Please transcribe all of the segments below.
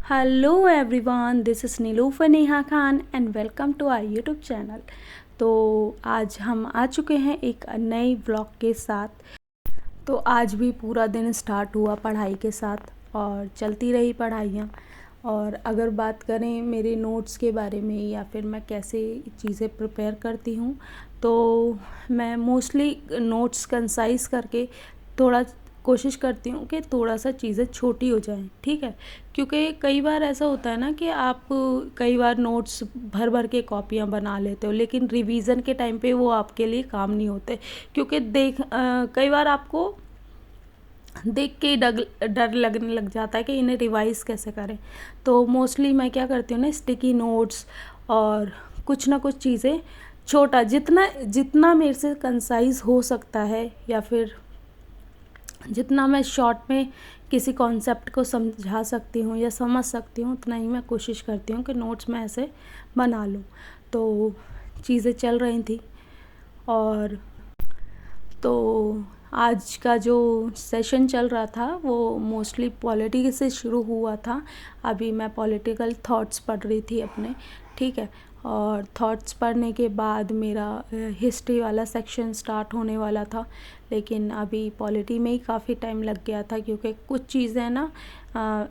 Hello everyone, this is Nilufar Neha Khan and welcome to our YouTube channel. तो आज हम आ चुके हैं एक नई व्लॉग के साथ। तो आज भी पूरा दिन स्टार्ट हुआ पढ़ाई के साथ और चलती रही पढ़ाइयाँ। और अगर बात करें मेरे नोट्स के बारे में या फिर मैं कैसे चीज़ें प्रिपेयर करती हूँ, तो मैं मोस्टली नोट्स कंसाइज़ करके थोड़ा कोशिश करती हूँ कि थोड़ा सा चीज़ें छोटी हो जाएं, ठीक है। क्योंकि कई बार ऐसा होता है ना कि आप कई बार नोट्स भर भर के कॉपियाँ बना लेते हो, लेकिन रिवीज़न के टाइम पे वो आपके लिए काम नहीं होते। क्योंकि कई बार आपको देख के ही डर लगने लग जाता है कि इन्हें रिवाइज़ कैसे करें। तो मोस्टली मैं क्या करती हूँ ना, स्टिकी नोट्स और कुछ ना कुछ चीज़ें छोटा जितना जितना मेरे से कंसाइज़ हो सकता है या फिर जितना मैं शॉर्ट में किसी कॉन्सेप्ट को समझा सकती हूँ या समझ सकती हूँ, उतना ही मैं कोशिश करती हूँ कि नोट्स में ऐसे बना लूँ। तो चीज़ें चल रही थी। और तो आज का जो सेशन चल रहा था वो मोस्टली पॉलिटी से शुरू हुआ था। अभी मैं पॉलिटिकल थॉट्स पढ़ रही थी अपने, ठीक है। और थॉट्स पढ़ने के बाद मेरा हिस्ट्री वाला सेक्शन स्टार्ट होने वाला था, लेकिन अभी पॉलिटी में ही काफ़ी टाइम लग गया था। क्योंकि कुछ चीज़ें ना,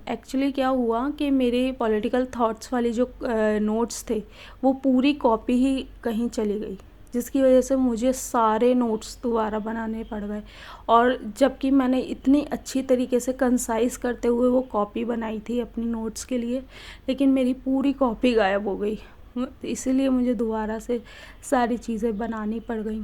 एक्चुअली क्या हुआ कि मेरे पॉलिटिकल थॉट्स वाली जो नोट्स थे वो पूरी कॉपी ही कहीं चली गई, जिसकी वजह से मुझे सारे नोट्स दोबारा बनाने पड़ गए। और जबकि मैंने इतनी अच्छी तरीके से कंसाइज़ करते हुए वो कॉपी बनाई थी अपनी नोट्स के लिए, लेकिन मेरी पूरी कॉपी गायब हो गई। इसीलिए मुझे दोबारा से सारी चीज़ें बनानी पड़ गई।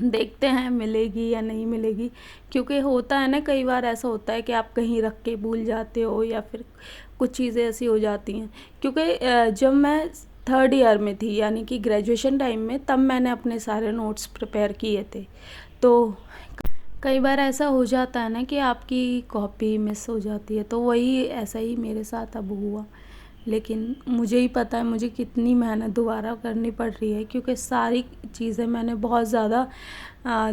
देखते हैं मिलेगी या नहीं मिलेगी। क्योंकि होता है ना, कई बार ऐसा होता है कि आप कहीं रख के भूल जाते हो या फिर कुछ चीज़ें ऐसी हो जाती हैं। क्योंकि जब मैं थर्ड ईयर में थी, यानी कि ग्रेजुएशन टाइम में, तब मैंने अपने सारे नोट्स प्रिपेयर किए थे। तो कई बार ऐसा हो जाता है ना कि आपकी कॉपी मिस हो जाती है, तो वही ऐसा ही मेरे साथ अब हुआ। लेकिन मुझे ही पता है मुझे कितनी मेहनत दोबारा करनी पड़ रही है, क्योंकि सारी चीज़ें मैंने बहुत ज़्यादा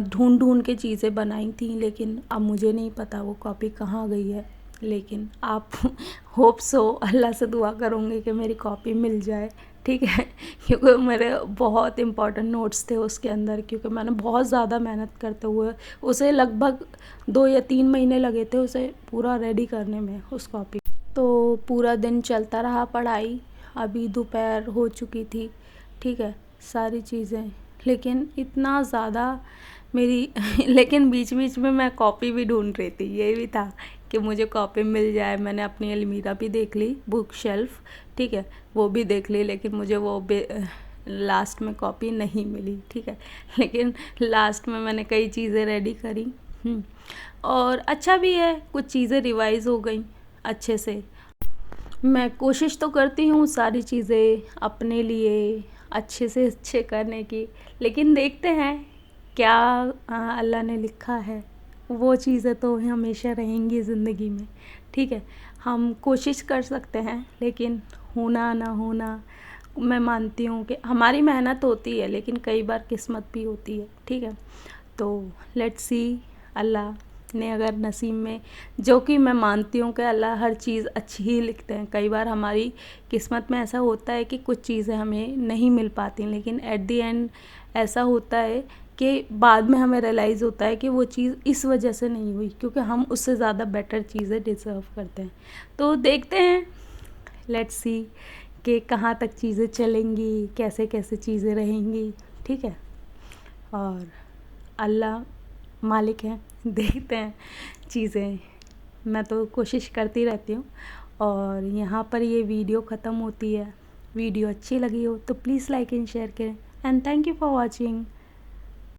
ढूंढ ढूंढ के चीज़ें बनाई थी, लेकिन अब मुझे नहीं पता वो कॉपी कहाँ गई है। लेकिन आप होप सो, अल्लाह से दुआ करूँगी कि मेरी कॉपी मिल जाए, ठीक है। क्योंकि मेरे बहुत इम्पोर्टेंट नोट्स थे उसके अंदर, क्योंकि मैंने बहुत ज़्यादा मेहनत करते हुए उसे लगभग 2 या 3 महीने लगे थे उसे पूरा रेडी करने में, उस कॉपी। तो पूरा दिन चलता रहा पढ़ाई। अभी दोपहर हो चुकी थी, ठीक है, सारी चीज़ें, लेकिन इतना ज़्यादा मेरी लेकिन बीच बीच में मैं कॉपी भी ढूंढ रही थी। ये भी था कि मुझे कॉपी मिल जाए। मैंने अपनी अलमीरा भी देख ली, बुक शेल्फ, ठीक है, वो भी देख ली, लेकिन मुझे वो लास्ट में कॉपी नहीं मिली, ठीक है। लेकिन लास्ट में मैंने कई चीज़ें रेडी करी। और अच्छा भी है, कुछ चीज़ें रिवाइज़ हो गई अच्छे से। मैं कोशिश तो करती हूँ सारी चीज़ें अपने लिए अच्छे से अच्छे करने की, लेकिन देखते हैं क्या अल्लाह ने लिखा है। वो चीज़ें तो हमेशा रहेंगी ज़िंदगी में, ठीक है। हम कोशिश कर सकते हैं, लेकिन होना ना होना, मैं मानती हूँ कि हमारी मेहनत होती है, लेकिन कई बार किस्मत भी होती है, ठीक है। तो लेट्स सी, अल्लाह ने अगर नसीब में, जो कि मैं मानती हूँ कि अल्लाह हर चीज़ अच्छी ही लिखते हैं। कई बार हमारी किस्मत में ऐसा होता है कि कुछ चीज़ें हमें नहीं मिल पाती, लेकिन एट द एंड ऐसा होता है कि बाद में हमें रियलाइज़ होता है कि वो चीज़ इस वजह से नहीं हुई, क्योंकि हम उससे ज़्यादा बेटर चीज़ें डिज़र्व करते हैं। तो देखते हैं, लेट्स सी कि कहाँ तक चीज़ें चलेंगी, कैसे कैसे चीज़ें रहेंगी, ठीक है। और अल्लाह मालिक हैं, देखते हैं चीज़ें। मैं तो कोशिश करती रहती हूँ। और यहाँ पर ये वीडियो ख़त्म होती है। वीडियो अच्छी लगी हो तो प्लीज़ लाइक एंड शेयर करें। And thank you for watching.